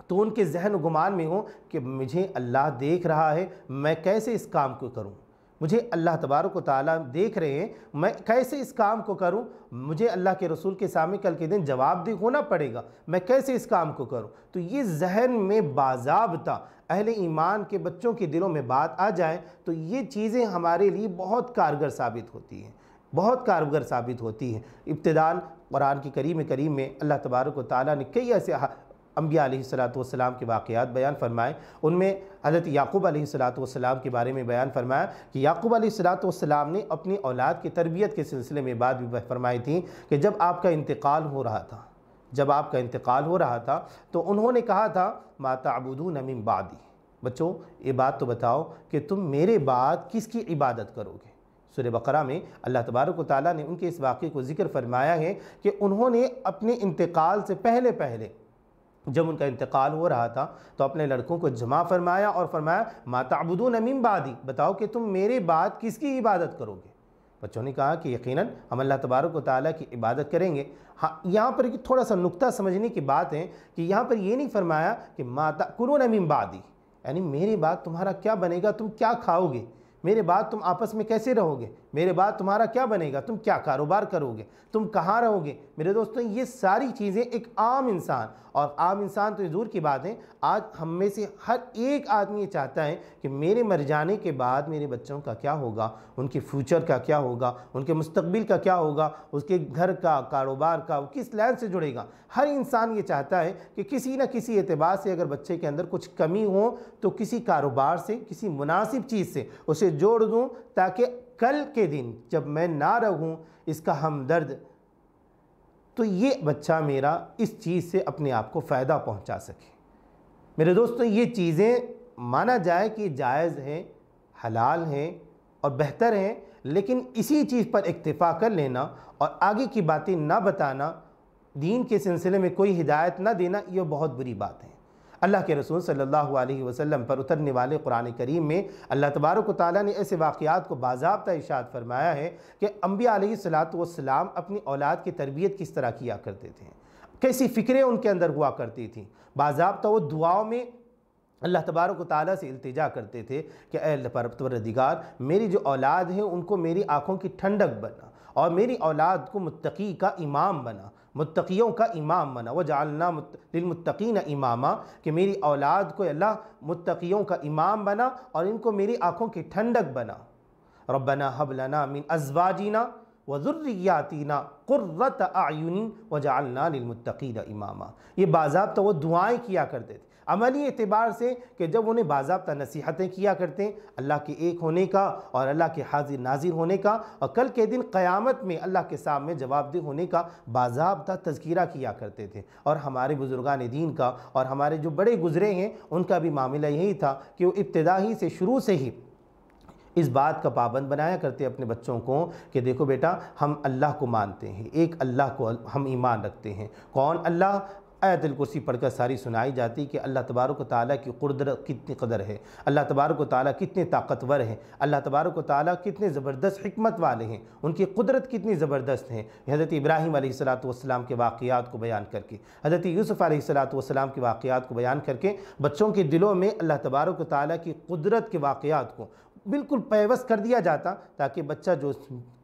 Speaker 1: تو ان کے ذہن و گمان میں ہو کہ مجھے اللہ دیکھ رہا ہے، میں کیسے اس کام کو کروں، مجھے اللہ تبارک و تعالیٰ دیکھ رہے ہیں، میں کیسے اس کام کو کروں، مجھے اللہ کے رسول کے سامنے کل کے دن جواب دہ ہونا پڑے گا، میں کیسے اس کام کو کروں۔ تو یہ ذہن میں باضابطہ اہل ایمان کے بچوں کے دلوں میں بات آ جائے تو یہ چیزیں ہمارے لیے بہت کارگر ثابت ہوتی ہیں، بہت کارگر ثابت ہوتی ہیں۔ ابتداءً قرآن کی کریم میں اللہ تبارک و تعالیٰ نے کئی ایسے انبیاء علیہ السلام کے واقعات بیان فرمائے، ان میں حضرت یعقوب علیہ السلام کے بارے میں بیان فرمایا کہ یعقوب علیہ السلام نے اپنی اولاد کی تربیت کے سلسلے میں بات بھی فرمائی تھی کہ جب آپ کا انتقال ہو رہا تھا تو انہوں نے کہا تھا ما تعبدون من بعدی، بچوں یہ بات تو بتاؤ کہ تم میرے بعد کس کی عبادت کرو گے۔ سورہ بقرہ میں اللہ تبارک و تعالیٰ نے ان کے اس واقعے کو ذکر فرمایا ہے کہ انہوں نے اپنے انتقال سے پہلے جب ان کا انتقال ہو رہا تھا تو اپنے لڑکوں کو جمع فرمایا اور فرمایا ما تعبدون من بعدی، بتاؤ کہ تم میرے بعد کس کی عبادت کرو گے۔ بچوں نے کہا کہ یقیناً ہم اللہ تبارک و تعالیٰ کی عبادت کریں گے۔ ہاں، یہاں پر تھوڑا سا نقطہ سمجھنے کی بات ہے کہ یہاں پر یہ نہیں فرمایا کہ ما تأکلون من بعدی، یعنی میرے بعد تمہارا کیا بنے گا، تم کیا کھاؤ گے، میرے بعد تم آپس میں کیسے رہو گے، میرے بعد تمہارا کیا بنے گا، تم کیا کاروبار کرو گے، تم کہاں رہو گے۔ میرے دوستوں، یہ ساری چیزیں ایک عام انسان، اور عام انسان تو یہ دور کی بات ہے، آج ہم میں سے ہر ایک آدمی یہ چاہتا ہے کہ میرے مر جانے کے بعد میرے بچوں کا کیا ہوگا، ان کے فیوچر کا کیا ہوگا، ان کے مستقبل کا کیا ہوگا، اس کے گھر کا، کاروبار کا، وہ کس لائن سے جڑے گا۔ ہر انسان یہ چاہتا ہے کہ کسی نہ کسی اعتبار سے اگر بچے کے اندر کچھ کمی ہو تو کسی کاروبار سے، کسی مناسب چیز سے اسے جوڑ دوں، تاکہ کل کے دن جب میں نہ رہوں اس کا ہمدرد تو یہ بچہ میرا اس چیز سے اپنے آپ کو فائدہ پہنچا سکے۔ میرے دوستوں، یہ چیزیں مانا جائے کہ جائز ہیں، حلال ہیں اور بہتر ہیں، لیکن اسی چیز پر اکتفا کر لینا اور آگے کی باتیں نہ بتانا، دین کے سلسلے میں کوئی ہدایت نہ دینا، یہ بہت بری بات ہے۔ اللہ کے رسول صلی اللہ علیہ وسلم پر اترنے والے قرآن کریم میں اللہ تبارک و تعالیٰ نے ایسے واقعات کو باضابطہ ارشاد فرمایا ہے کہ انبیاء علیہ السلام اپنی اولاد کی تربیت کس طرح کیا کرتے تھے، کیسی فکریں ان کے اندر ہوا کرتی تھیں۔ باضابطہ وہ دعاؤں میں اللہ تبارک و تعالیٰ سے التجا کرتے تھے کہ اے پروردگار، میری جو اولاد ہیں ان کو میری آنکھوں کی ٹھنڈک بنا، اور میری اولاد کو متقی کا امام بنا، متقیوں کا امام بنا، وجعلنا للمتقین اماما، کہ میری اولاد کو اللہ متقیوں کا امام بنا اور ان کو میری آنکھوں کی ٹھنڈک بنا۔ ربنا هب لنا من ازواجنا وذریاتنا قرۃ اعین وجعلنا للمتقین اماما۔ یہ باضابطہ وہ دعائیں کیا کرتے تھے، عملی اعتبار سے کہ جب انہیں باضابطہ نصیحتیں کیا کرتے ہیں اللہ کے ایک ہونے کا اور اللہ کے حاضر ناظر ہونے کا، اور کل کے دن قیامت میں اللہ کے سامنے جواب دہ ہونے کا باضابطہ تذکرہ کیا کرتے تھے۔ اور ہمارے بزرگان دین کا اور ہمارے جو بڑے گزرے ہیں ان کا بھی معاملہ یہی تھا کہ وہ ابتدائی سے شروع سے ہی اس بات کا پابند بنایا کرتے اپنے بچوں کو کہ دیکھو بیٹا، ہم اللہ کو مانتے ہیں، ایک اللہ کو ہم ایمان رکھتے ہیں۔ کون اللہ؟ آیت الکرسی پڑھ کر ساری سنائی جاتی کہ اللہ تبارک و تعالیٰ کی قدرت کتنی قدر ہے، اللہ تبارک و تعالیٰ کتنے طاقتور ہیں، اللہ تبارک و تعالیٰ کتنے زبردست حکمت والے ہیں، ان کی قدرت کتنی زبردست ہیں۔ حضرت ابراہیم علیہ السلام کے واقعات کو بیان کر کے، حضرت یوسف علیہ السلام کے واقعات کو بیان کر کے بچوں کے دلوں میں اللہ تبارک و تعالیٰ کی قدرت کے واقعات کو بالکل پیوست کر دیا جاتا، تاکہ بچہ جو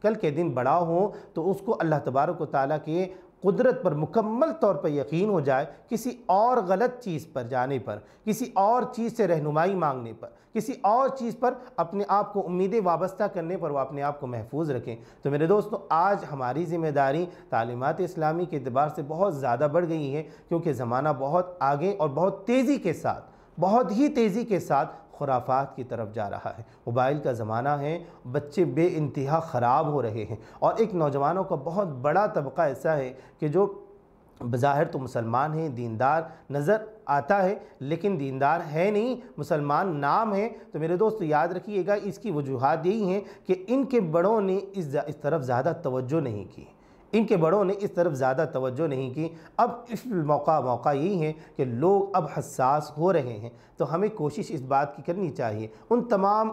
Speaker 1: کل کے دن بڑا ہو تو اس کو اللہ تبارک و تعالیٰ کے قدرت پر مکمل طور پر یقین ہو جائے، کسی اور غلط چیز پر جانے پر، کسی اور چیز سے رہنمائی مانگنے پر، کسی اور چیز پر اپنے آپ کو امیدیں وابستہ کرنے پر وہ اپنے آپ کو محفوظ رکھیں۔ تو میرے دوستو، آج ہماری ذمہ داری تعلیمات اسلامی کے اعتبار سے بہت زیادہ بڑھ گئی ہے، کیونکہ زمانہ بہت آگے اور بہت تیزی کے ساتھ، بہت ہی تیزی کے ساتھ خرافات کی طرف جا رہا ہے۔ موبائل کا زمانہ ہے، بچے بے انتہا خراب ہو رہے ہیں، اور ایک نوجوانوں کا بہت بڑا طبقہ ایسا ہے کہ جو بظاہر تو مسلمان ہیں، دیندار نظر آتا ہے، لیکن دیندار ہے نہیں، مسلمان نام ہے۔ تو میرے دوست یاد رکھیے گا، اس کی وجوہات یہی ہیں کہ ان کے بڑوں نے اس طرف زیادہ توجہ نہیں کی، ان کے بڑوں نے اس طرف زیادہ توجہ نہیں کی۔ اب اس موقع یہی ہے کہ لوگ اب حساس ہو رہے ہیں، تو ہمیں کوشش اس بات کی کرنی چاہیے ان تمام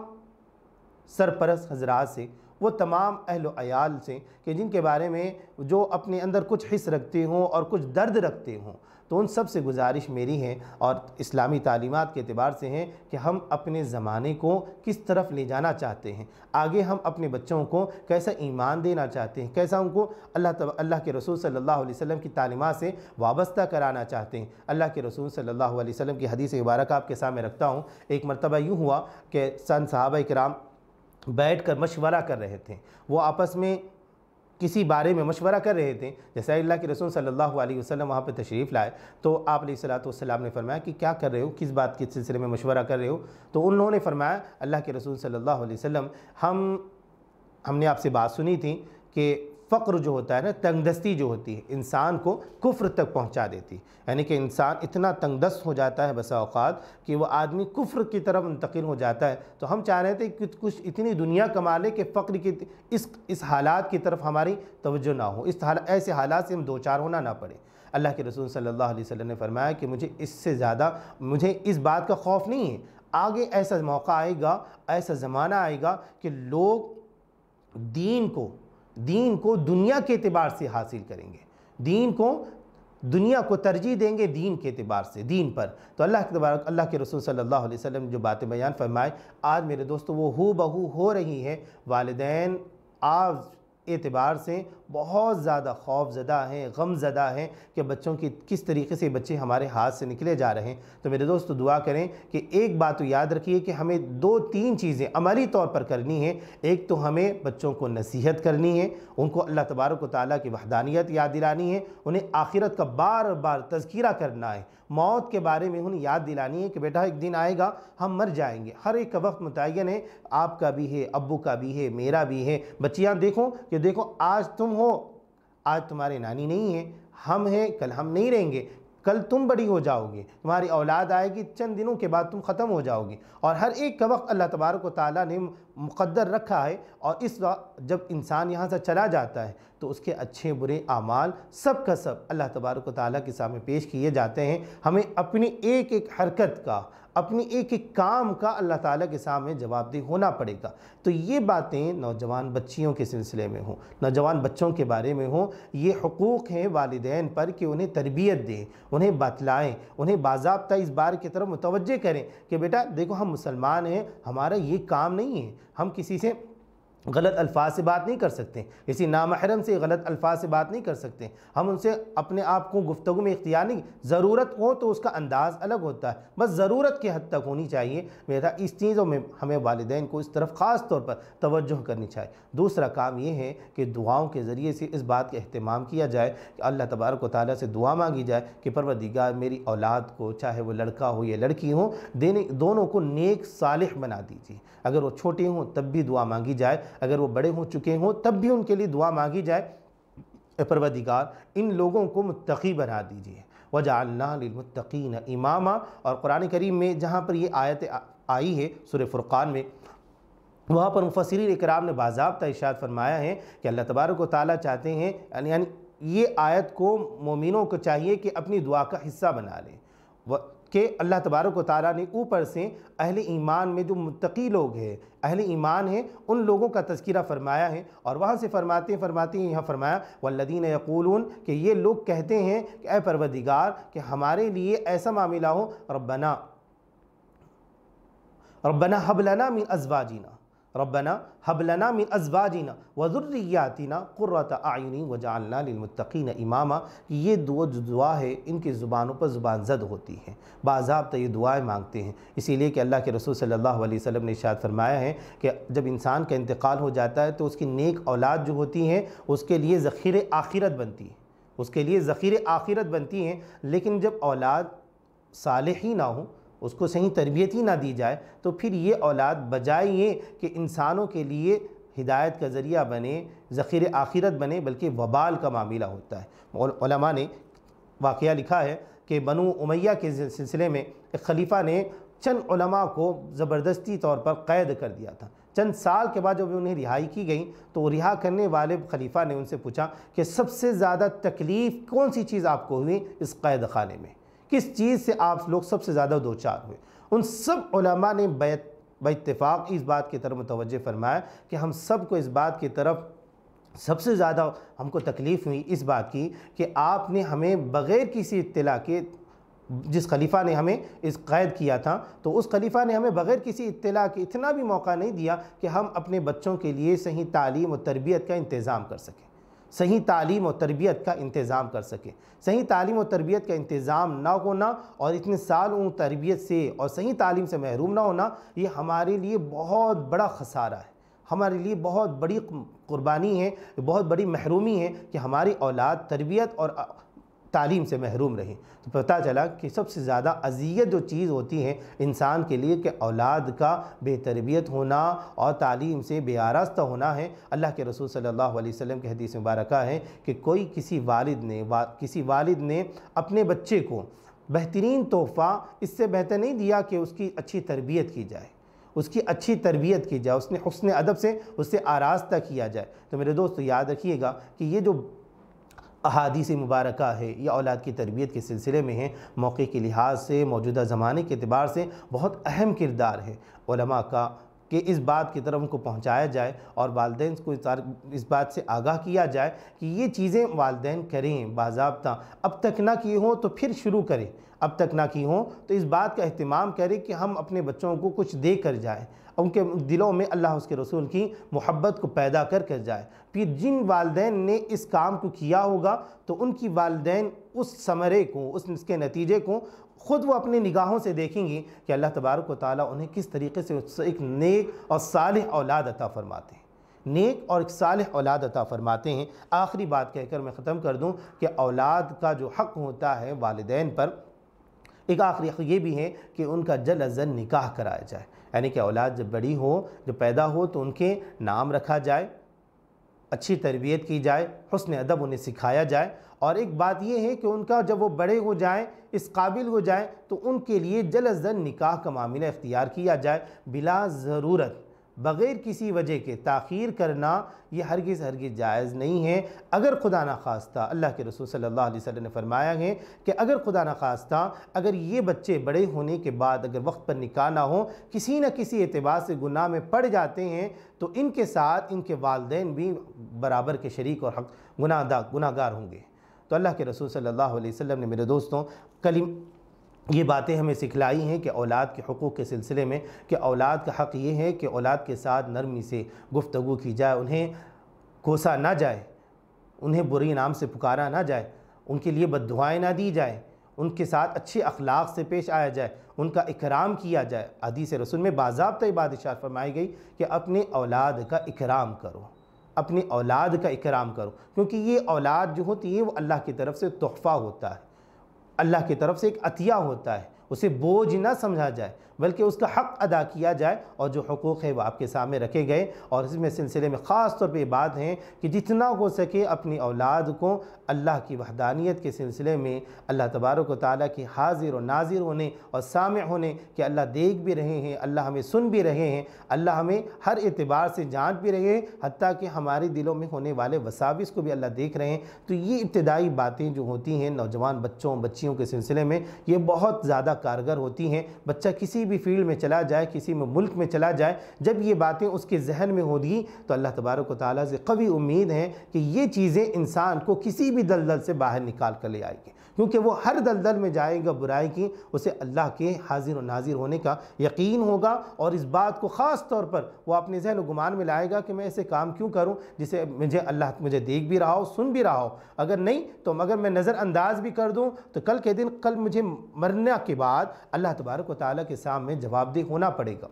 Speaker 1: سرپرست حضرات سے، وہ تمام اہل و عیال سے کہ جن کے بارے میں جو اپنے اندر کچھ حس رکھتے ہوں اور کچھ درد رکھتے ہوں، تو ان سب سے گزارش میری ہے اور اسلامی تعلیمات کے اعتبار سے ہیں کہ ہم اپنے زمانے کو کس طرف لے جانا چاہتے ہیں، آگے ہم اپنے بچوں کو کیسا ایمان دینا چاہتے ہیں، کیسا ان کو اللہ کے رسول صلی اللہ علیہ وسلم کی تعلیمات سے وابستہ کرانا چاہتے ہیں۔ اللہ کے رسول صلی اللہ علیہ وسلم کی حدیث مبارکہ آپ کے سامنے رکھتا ہوں۔ ایک مرتبہ یوں ہوا کہ صحابہ کرام بیٹھ کر مشورہ کر رہے تھے، وہ آپس میں کسی بارے میں مشورہ کر رہے تھے۔ جیسے اللہ کے رسول صلی اللہ علیہ وسلم وہاں پہ تشریف لائے تو آپ علیہ السلام نے فرمایا کہ کیا کر رہے ہو، کس بات کے سلسلے میں مشورہ کر رہے ہو؟ تو انہوں نے فرمایا، اللہ کے رسول صلی اللہ علیہ وسلم، ہم نے آپ سے بات سنی تھی کہ فقر جو ہوتا ہے نا، تنگ دستی جو ہوتی ہے انسان کو کفر تک پہنچا دیتی، یعنی کہ انسان اتنا تنگ دست ہو جاتا ہے بسا اوقات کہ وہ آدمی کفر کی طرف منتقل ہو جاتا ہے۔ تو ہم چاہ رہے تھے کہ کچھ اتنی دنیا کما لے کہ فقر کی اس حالات کی طرف ہماری توجہ نہ ہو، ایسے حالات سے ہم دوچار ہونا نہ پڑے۔ اللہ کے رسول صلی اللہ علیہ وسلم نے فرمایا کہ مجھے اس سے زیادہ اس بات کا خوف نہیں ہے، آگے ایسا موقع آئے گا، ایسا زمانہ آئے گا کہ لوگ دین کو دنیا کے اعتبار سے حاصل کریں گے، دنیا کو ترجیح دیں گے دین کے اعتبار سے، دین پر۔ تو اللہ کے رسول صلی اللہ علیہ وسلم جو باتیں بیان فرمائے، آج میرے دوستو وہ ہو بہو ہو رہی ہے۔ والدین آج اعتبار سے بہت زیادہ خوف زدہ ہیں، غم زدہ ہیں کہ بچوں کی کس طریقے سے بچے ہمارے ہاتھ سے نکلے جا رہے ہیں۔ تو میرے دوستو دعا کریں کہ ایک بات تو یاد رکھیے کہ ہمیں 2-3 چیزیں عملی طور پر کرنی ہیں۔ ایک تو ہمیں بچوں کو نصیحت کرنی ہے، ان کو اللہ تبارک و تعالیٰ کی وحدانیت یاد دلانی ہے، انہیں آخرت کا بار بار تذکرہ کرنا ہے، موت کے بارے میں انہیں یاد دلانی ہے کہ بیٹا ایک دن آئے گا ہم مر جائیں گے، ہر ایک کا وقت متعین ہے، آپ کا بھی ہے، ابو کا بھی ہے، میرا بھی ہے۔ بچیاں دیکھو آج تم ہو، آج تمہارے نانی نہیں ہیں، ہم ہیں، کل ہم نہیں رہیں گے، کل تم بڑی ہو جاؤ گے، تمہاری اولاد آئے گی، چند دنوں کے بعد تم ختم ہو جاؤ گے، اور ہر ایک کا وقت اللہ تبارک و تعالیٰ نے مقدر رکھا ہے، اور اس وقت جب انسان یہاں سے چلا جاتا ہے تو اس کے اچھے برے اعمال سب کا سب اللہ تبارک و تعالیٰ کے سامنے پیش کیے جاتے ہیں۔ ہمیں اپنی ایک ایک حرکت کا، اپنی ایک ایک کام کا اللہ تعالیٰ کے سامنے جواب دہ ہونا پڑے گا۔ تو یہ باتیں نوجوان بچیوں کے سلسلے میں ہوں، نوجوان بچوں کے بارے میں ہوں، یہ حقوق ہیں والدین پر کہ انہیں تربیت دیں، انہیں بتلائیں، انہیں باضابطہ اس بات کی طرف متوجہ کریں کہ بیٹا دیکھو ہم مسلمان ہیں، ہمارا یہ کام نہیں ہے، ہم کسی سے غلط الفاظ سے بات نہیں کر سکتے، کسی نامحرم سے غلط الفاظ سے بات نہیں کر سکتے، ہم ان سے اپنے آپ کو گفتگو میں اختیار نہیں، ضرورت ہو تو اس کا انداز الگ ہوتا ہے، بس ضرورت کی حد تک ہونی چاہیے۔ میرا اس چیزوں میں ہمیں والدین کو اس طرف خاص طور پر توجہ کرنی چاہیے۔ دوسرا کام یہ ہے کہ دعاؤں کے ذریعے سے اس بات کا اہتمام کیا جائے کہ اللہ تبارک و تعالیٰ سے دعا مانگی جائے کہ پروردگار میری اولاد کو، چاہے وہ لڑکا ہو یا لڑکی ہو، دونوں کو نیک صالح بنا دیجیے۔ اگر وہ چھوٹے ہوں تب بھی دعا مانگی جائے، اگر وہ بڑے ہو چکے ہوں تب بھی ان کے لیے دعا مانگی جائے، اے پروردگار ان لوگوں کو متقی بنا دیجیے۔ وَجَعَلْنَا لِلْمُتَّقِينَ إِمَامًا، اور قرآن کریم میں جہاں پر یہ آیت آئی ہے سورہ فرقان میں، وہاں پر مفسرین اکرام نے باضابطہ ارشاد فرمایا ہے کہ اللہ تبارک و تعالیٰ چاہتے ہیں، یعنی یہ آیت کو مومنوں کو چاہیے کہ اپنی دعا کا حصہ بنا لیں، کہ اللہ تبارک و تعالیٰ نے اوپر سے اہل ایمان میں جو متقی لوگ ہیں، اہل ایمان ہیں، ان لوگوں کا تذکرہ فرمایا ہے، اور وہاں سے فرماتے ہیں یہاں فرمایا والذین یقولون، کہ یہ لوگ کہتے ہیں کہ اے پروردگار کہ ہمارے لیے ایسا معاملہ ہو، ربنا هب لنا من ازواجنا، ربنا هب لنا من ازواجنا وذریاتنا قرۃ اعین وجعلنا للمتقین اماما۔ یہ جو دعا ہے ان کی زبانوں پر زبان زد ہوتی ہے، باضابطہ یہ دعائیں مانگتے ہیں، اسی لیے کہ اللہ کے رسول صلی اللہ علیہ وسلم نے ارشاد فرمایا ہے کہ جب انسان کا انتقال ہو جاتا ہے تو اس کی نیک اولاد جو ہوتی ہیں اس کے لیے ذخیر آخرت بنتی ہے، اس کے لیے ذخیر آخرت بنتی ہیں، لیکن جب اولاد صالح ہی نہ ہوں، اس کو صحیح تربیت ہی نہ دی جائے تو پھر یہ اولاد بجائے یہ کہ انسانوں کے لیے ہدایت کا ذریعہ بنے، ذخیر آخرت بنے، بلکہ وبال کا معاملہ ہوتا ہے۔ علماء نے واقعہ لکھا ہے کہ بنو امیہ کے سلسلے میں ایک خلیفہ نے چند علماء کو زبردستی طور پر قید کر دیا تھا۔ چند سال کے بعد جب انہیں رہائی کی گئی تو رہا کرنے والے خلیفہ نے ان سے پوچھا کہ سب سے زیادہ تکلیف کون سی چیز آپ کو ہوئی اس قید خانے میں، کس چیز سے آپ لوگ سب سے زیادہ دوچار ہوئے؟ ان سب علماء نے باتفاق اس بات کی طرف متوجہ فرمایا کہ ہم سب کو اس بات کی طرف سب سے زیادہ ہم کو تکلیف ہوئی اس بات کی کہ آپ نے ہمیں بغیر کسی اطلاع کے، جس خلیفہ نے ہمیں اس قید کیا تھا تو اس خلیفہ نے ہمیں بغیر کسی اطلاع کے اتنا بھی موقع نہیں دیا کہ ہم اپنے بچوں کے لیے صحیح تعلیم و تربیت کا انتظام کر سکیں، صحیح تعلیم و تربیت کا انتظام کر سکیں۔ صحیح تعلیم و تربیت کا انتظام نہ ہونا اور اتنے سال ان تربیت سے اور صحیح تعلیم سے محروم نہ ہونا، یہ ہمارے لیے بہت بڑا خسارہ ہے، ہمارے لیے بہت بڑی قربانی ہے، بہت بڑی محرومی ہے کہ ہماری اولاد تربیت اور تعلیم سے محروم رہی۔ تو پتہ چلا کہ سب سے زیادہ اذیت جو چیز ہوتی ہے انسان کے لیے کہ اولاد کا بے تربیت ہونا اور تعلیم سے بے آراستہ ہونا ہے۔ اللہ کے رسول صلی اللہ علیہ وسلم کی حدیث مبارکہ ہے کہ کسی والد نے اپنے بچے کو بہترین تحفہ اس سے بہتر نہیں دیا کہ اس کی اچھی تربیت کی جائے، اس کی اچھی تربیت کی جائے، اس نے حسن ادب سے اس سے آراستہ کیا جائے۔ تو میرے دوستو یاد رکھیے گا کہ یہ جو احادیث مبارکہ ہے یہ اولاد کی تربیت کے سلسلے میں ہے، موقع کے لحاظ سے، موجودہ زمانے کے اعتبار سے بہت اہم کردار ہے علماء کا کہ اس بات کی طرف ان کو پہنچایا جائے اور والدین کو اس بات سے آگاہ کیا جائے کہ یہ چیزیں والدین کریں باضابطہ، اب تک نہ کی ہوں تو پھر شروع کریں، اب تک نہ کی ہوں تو اس بات کا اہتمام کریں کہ ہم اپنے بچوں کو کچھ دے کر جائیں، ان کے دلوں میں اللہ اس کے رسول کی محبت کو پیدا کر جائے۔ پھر جن والدین نے اس کام کو کیا ہوگا تو ان کی والدین اس ثمرے کو، اس کے نتیجے کو خود وہ اپنی نگاہوں سے دیکھیں گی کہ اللہ تبارک و تعالیٰ انہیں کس طریقے سے ایک نیک اور صالح اولاد عطا فرماتے ہیں، نیک اور ایک صالح اولاد عطا فرماتے ہیں۔ آخری بات کہہ کر میں ختم کر دوں کہ اولاد کا جو حق ہوتا ہے والدین پر، ایک آخری حق یہ بھی ہے کہ ان کا جلد از جلد نکاح کرایا جائے، یعنی کہ اولاد جب بڑی ہو، جب پیدا ہو تو ان کے نام رکھا جائے، اچھی تربیت کی جائے، حسن ادب انہیں سکھایا جائے، اور ایک بات یہ ہے کہ ان کا جب وہ بڑے ہو جائیں، اس قابل ہو جائیں، تو ان کے لیے جلد از جلد نکاح کا معاملہ اختیار کیا جائے، بلا ضرورت بغیر کسی وجہ کے تاخیر کرنا یہ ہرگز جائز نہیں ہے۔ اگر خدا نخواستہ، اللہ کے رسول صلی اللہ علیہ وسلم نے فرمایا ہے کہ اگر خدا نخواستہ اگر یہ بچے بڑے ہونے کے بعد اگر وقت پر نکاح نہ ہو، کسی نہ کسی اعتبار سے گناہ میں پڑ جاتے ہیں، تو ان کے ساتھ ان کے والدین بھی برابر کے شریک اور گناہ گار ہوں گے۔ تو اللہ کے رسول صلی اللہ علیہ وسلم نے میرے دوستوں یہ باتیں ہمیں سکھلائی ہیں کہ اولاد کے حقوق کے سلسلے میں، کہ اولاد کا حق یہ ہے کہ اولاد کے ساتھ نرمی سے گفتگو کی جائے، انہیں کوسا نہ جائے، انہیں بری نام سے پکارا نہ جائے، ان کے لیے بد دعائیں نہ دی جائیں، ان کے ساتھ اچھے اخلاق سے پیش آیا جائے، ان کا اکرام کیا جائے۔ حدیث رسول میں باضابطہ یہ بات ارشاد فرمائی گئی کہ اپنے اولاد کا اکرام کرو، اپنی اولاد کا اکرام کرو، کیونکہ یہ اولاد جو ہوتی ہے وہ اللہ کی طرف سے تحفہ ہوتا ہے، اللہ کی طرف سے ایک عطیہ ہوتا ہے، اسے بوجھ نہ سمجھا جائے بلکہ اس کا حق ادا کیا جائے، اور جو حقوق ہے وہ آپ کے سامنے رکھے گئے۔ اور اس میں سلسلے میں خاص طور پہ یہ بات ہے کہ جتنا ہو سکے اپنی اولاد کو اللہ کی وحدانیت کے سلسلے میں، اللہ تبارک و تعالیٰ کی حاضر و ناظر ہونے اور سامع ہونے، کہ اللہ دیکھ بھی رہے ہیں، اللہ ہمیں سن بھی رہے ہیں، اللہ ہمیں ہر اعتبار سے جانچ بھی رہے ہیں، حتیٰ کہ ہمارے دلوں میں ہونے والے وساوس کو بھی اللہ دیکھ رہے ہیں۔ تو یہ ابتدائی باتیں جو ہوتی ہیں نوجوان بچوں بچیوں کے سلسلے میں، یہ بہت زیادہ کارگر ہوتی ہیں۔ بچہ کسی بھی فیلڈ میں چلا جائے، کسی میں ملک میں چلا جائے، جب یہ باتیں اس کے ذہن میں ہوگی تو اللہ تبارک و تعالیٰ سے قوی امید ہے کہ یہ چیزیں انسان کو کسی بھی دلدل سے باہر نکال کر لے آئے گی، کیونکہ وہ ہر دلدل میں جائے گا برائی کی، اسے اللہ کے حاضر و ناظر ہونے کا یقین ہوگا، اور اس بات کو خاص طور پر وہ اپنے ذہن و گمان میں لائے گا کہ میں ایسے کام کیوں کروں جسے اللہ مجھے دیکھ بھی رہا ہو، سن بھی رہا ہو۔ اگر نہیں تو اگر میں نظر انداز بھی کر دوں تو کل کے دن مجھے مرنے کے بعد اللہ تبارک و تعالیٰ کے سامنے جواب دہ ہونا پڑے گا۔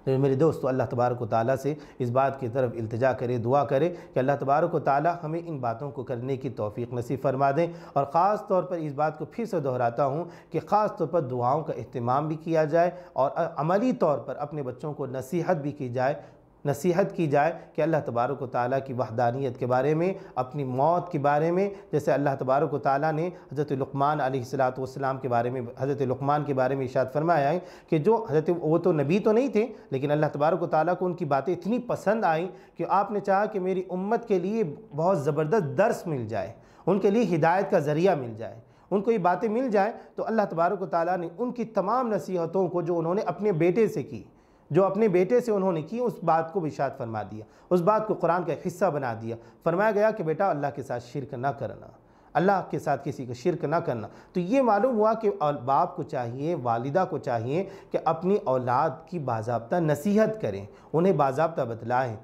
Speaker 1: میرے دوستو، اللہ تبارک و تعالیٰ سے اس بات کی طرف التجا کرے، دعا کرے کہ اللہ تبارک و تعالیٰ ہمیں ان باتوں کو کرنے کی توفیق نصیب فرما دیں۔ اور خاص طور پر اس بات کو پھر سے دہراتا ہوں کہ خاص طور پر دعاؤں کا اہتمام بھی کیا جائے، اور عملی طور پر اپنے بچوں کو نصیحت بھی کی جائے کہ اللہ تبارک و تعالیٰ کی وحدانیت کے بارے میں، اپنی موت کے بارے میں، جیسے اللہ تبارک و تعالیٰ نے حضرت لقمان علیہ السلام کے بارے میں، حضرت لقمان کے بارے میں ارشاد فرمایا ہے کہ جو وہ تو نبی تو نہیں تھے، لیکن اللہ تبارک و تعالیٰ کو ان کی باتیں اتنی پسند آئیں کہ آپ نے چاہا کہ میری امت کے لیے بہت زبردست درس مل جائے، ان کے لیے ہدایت کا ذریعہ مل جائے، ان کو یہ باتیں مل جائیں۔ تو اللہ تبارک و تعالیٰ نے ان کی تمام نصیحتوں کو جو انہوں نے اپنے بیٹے سے کی، جو اپنے بیٹے سے انہوں نے کی، اس بات کو ارشاد فرما دیا، اس بات کو قرآن کا ایک حصہ بنا دیا۔ فرمایا گیا کہ بیٹا اللہ کے ساتھ شرک نہ کرنا، اللہ کے ساتھ کسی کا شرک نہ کرنا۔ تو یہ معلوم ہوا کہ باپ کو چاہیے، والدہ کو چاہیے کہ اپنی اولاد کی باضابطہ نصیحت کریں، انہیں باضابطہ بتلائیں۔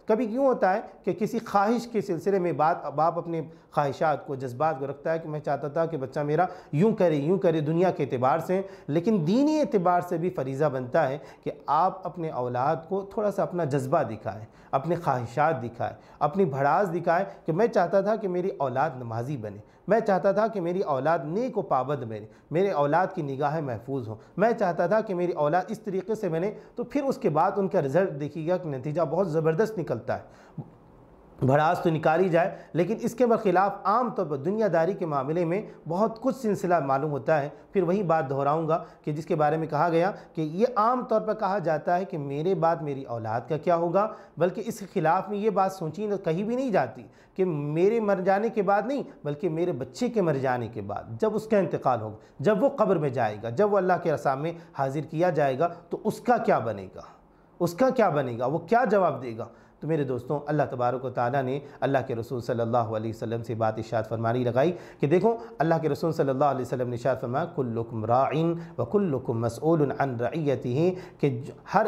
Speaker 1: کبھی کیوں ہوتا ہے کہ کسی خواہش کے سلسلے میں باپ اپنے خواہشات کو، جذبات کو رکھتا ہے کہ میں چاہتا تھا کہ بچہ میرا یوں کرے دنیا کے اعتبار سے، لیکن دینی اعتبار سے بھی فریضہ بنتا ہے کہ آپ اپنے اولاد کو تھوڑا سا اپنا جذبہ دکھائیں، اپنے خواہشات دکھائیں، اپنی بھڑاس دکھائیں کہ میں چاہتا تھا کہ میری اولاد نمازی بنے، میں چاہتا تھا کہ میری اولاد نیک و پابند بنے، میرے اولاد کی نگاہیں محفوظ ہوں، میں چاہتا تھا کہ میری اولاد اس طریقے سے بنے۔ تو پھر اس کے بعد ان کا رزلٹ دیکھیے گا کہ نتیجہ بہت زبردست نکلتا ہے۔ بھڑاس تو نکالی جائے، لیکن اس کے برخلاف عام طور پر دنیا داری کے معاملے میں بہت کچھ سلسلہ معلوم ہوتا ہے۔ پھر وہی بات دہراؤں گا کہ جس کے بارے میں کہا گیا کہ یہ عام طور پر کہا جاتا ہے کہ میرے بعد میری اولاد کا کیا ہوگا، بلکہ اس کے خلاف میں یہ بات سوچی کہیں بھی نہیں جاتی کہ میرے مر جانے کے بعد نہیں، بلکہ میرے بچے کے مر جانے کے بعد، جب اس کا انتقال ہوگا، جب وہ قبر میں جائے گا، جب وہ اللہ کے سامنے حاضر کیا جائے گا، تو اس کا کیا بنے گا، وہ کیا جواب دے گا۔ تو میرے دوستوں، اللہ تبارک و تعالیٰ نے اللہ کے رسول صلی اللہ علیہ وسلم سے بات ارشاد فرمانی لگائی کہ دیکھو، اللہ کے رسول صلی اللہ علیہ وسلم نے ارشاد فرمایا کلکم راعٍ وکلکم مسئول عن رعیتہ، کہ ہر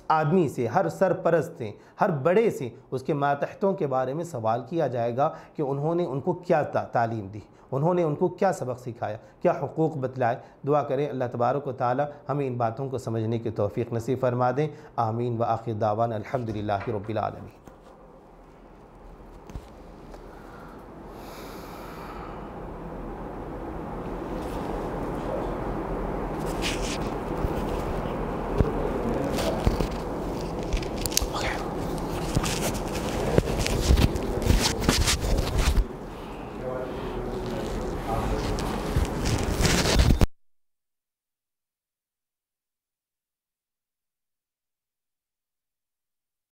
Speaker 1: آدمی سے، ہر سرپرست سے، ہر بڑے سے اس کے ماتحتوں کے بارے میں سوال کیا جائے گا کہ انہوں نے ان کو کیا تعلیم دی، انہوں نے ان کو کیا سبق سکھایا، کیا حقوق بتلائے۔ دعا کریں اللہ تبارک و تعالی ہمیں ان باتوں کو سمجھنے کی توفیق نصیب فرما دیں۔ آمین۔ وآخر دعوانا الحمدللہ رب العالمین۔